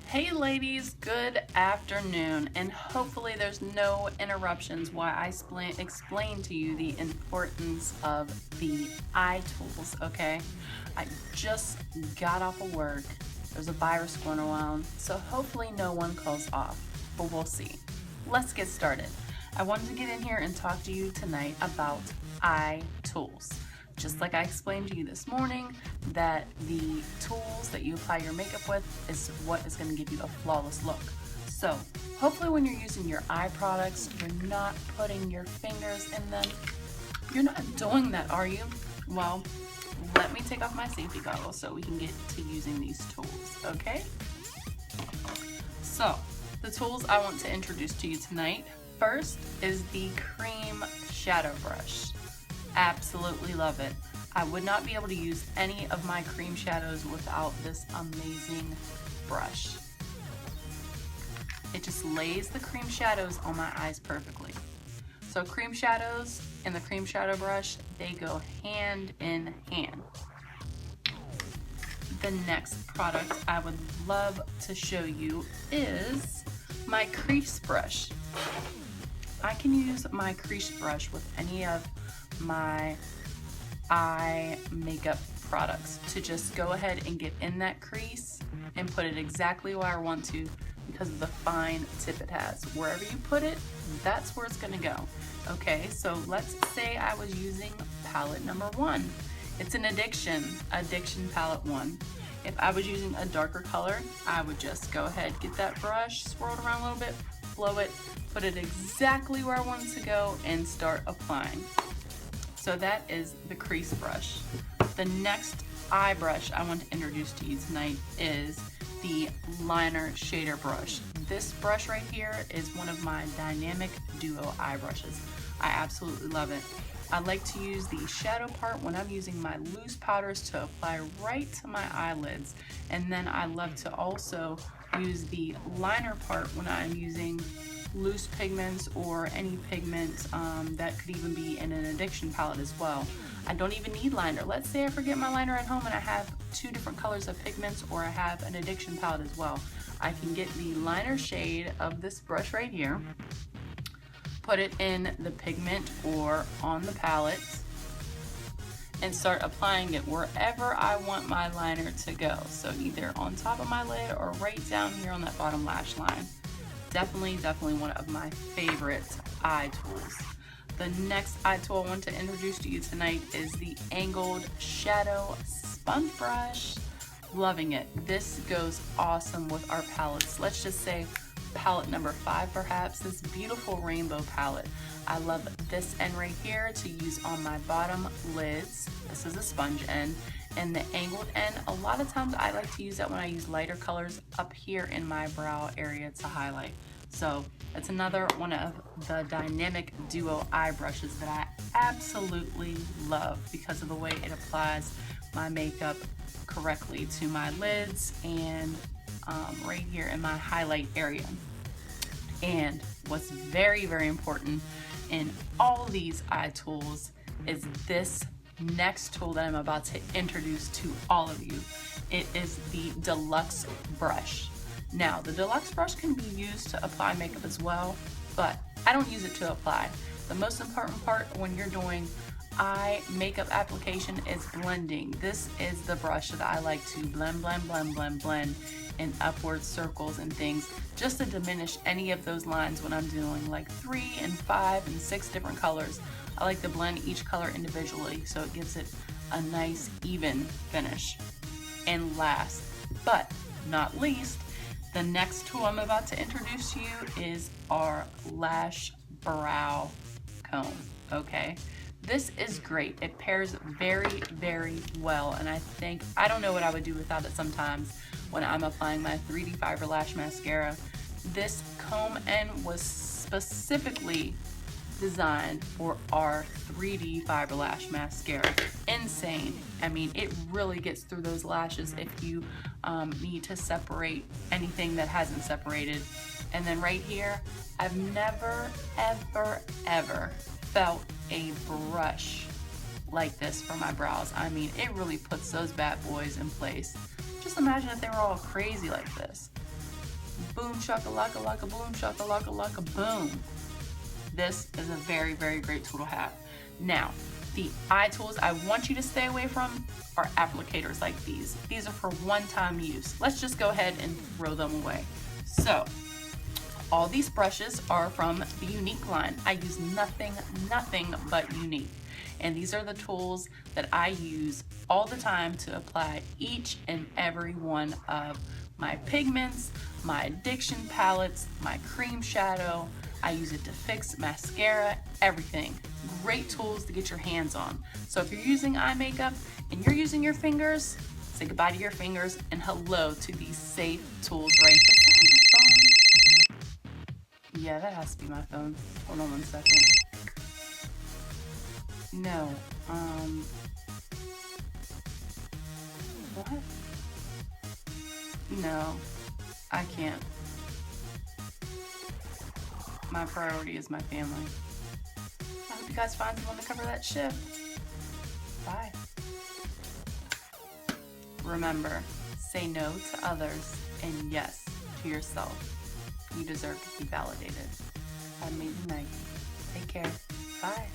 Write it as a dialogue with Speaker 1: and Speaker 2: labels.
Speaker 1: Hey ladies, good afternoon, and hopefully there's no interruptions while I explain to you the importance of the eye tools, okay? I just got off of work. There's a virus going around, so hopefully no one calls off, but we'll see. Let's get started. I wanted to get in here and talk to you tonight about eye tools. Just like I explained to you this morning, that the tools that you apply your makeup with is what is going to give you a flawless look. So hopefully when you're using your eye products, you're not putting your fingers in them. You're not doing that, are you? Well, let me take off my safety goggles so we can get to using these tools, okay? So the tools I want to introduce to you tonight, first is the cream shadow brush. Absolutely love it. I would not be able to use any of my cream shadows without this amazing brush. It just lays the cream shadows on my eyes perfectly. So cream shadows and the cream shadow brush, they go hand in hand. The next product I would love to show you is my crease brush. I can use my crease brush with any of my eye makeup products to just go ahead and get in that crease and put it exactly where I want to because of the fine tip it has. Wherever you put it, that's where it's gonna go. Okay, so let's say I was using palette number 1. It's an addiction palette 1. If I was using a darker color, I would just go ahead, get that brush, swirl it around a little bit, blow it, put it exactly where I want it to go, and start applying. So that is the crease brush. The next eye brush I want to introduce to you tonight is the liner shader brush. This brush right here is one of my dynamic duo eye brushes. I absolutely love it. I like to use the shadow part when I'm using my loose powders to apply right to my eyelids. And then I love to also use the liner part when I'm using loose pigments or any pigment that could even be in an addiction palette as well. I don't even need liner. Let's say I forget my liner at home and I have 2 different colors of pigments, or I have an addiction palette as well. I can get the liner shade of this brush right here, put it in the pigment or on the palette, and start applying it wherever I want my liner to go. So either on top of my lid or right down here on that bottom lash line. Definitely one of my favorite eye tools. The next eye tool I want to introduce to you tonight is the angled shadow sponge brush. Loving it. This goes awesome with our palettes. Let's just say palette number 5 perhaps, this beautiful rainbow palette. I love this end right here to use on my bottom lids. This is a sponge end. And the angled end, a lot of times I like to use that when I use lighter colors up here in my brow area to highlight. So it's another one of the dynamic duo eye brushes that I absolutely love because of the way it applies my makeup correctly to my lids and right here in my highlight area. And what's very important in all these eye tools is this next tool that I'm about to introduce to all of you. It is the deluxe brush. Now, the deluxe brush can be used to apply makeup as well, but I don't use it to apply. The most important part when you're doing eye makeup application is blending. This is the brush that I like to blend in upward circles and things, just to diminish any of those lines when I'm doing like 3 and 5 and 6 different colors. I like to blend each color individually so it gives it a nice even finish. And last but not least, the next tool I'm about to introduce to you is our lash brow comb, okay? This is great. It pairs very well, and I don't know what I would do without it sometimes when I'm applying my 3D Fiber Lash Mascara. This comb end was specifically designed for our 3D Fiber Lash Mascara. Insane. I mean, it really gets through those lashes if you need to separate anything that hasn't separated. And then right here, I've never ever felt a brush like this for my brows. I mean, it really puts those bad boys in place. Just imagine if they were all crazy like this. Boom shakalaka laka boom shakalaka laka boom. This is a very, very great tool to have. Now, the eye tools I want you to stay away from are applicators like these. These are for one-time use. Let's just go ahead and throw them away. So, all these brushes are from the Unique line. I use nothing but Unique. And these are the tools that I use all the time to apply each and every one of my pigments, my addiction palettes, my cream shadow. I use it to fix mascara, everything. Great tools to get your hands on. So if you're using eye makeup and you're using your fingers, say goodbye to your fingers and hello to these safe tools right here. Is that my phone? Yeah, that has to be my phone. Hold on one second. No, what? No, I can't. My priority is my family. I hope you guys find someone to cover that shift. Bye. Remember, say no to others and yes to yourself. You deserve to be validated. Have an amazing night. Take care. Bye.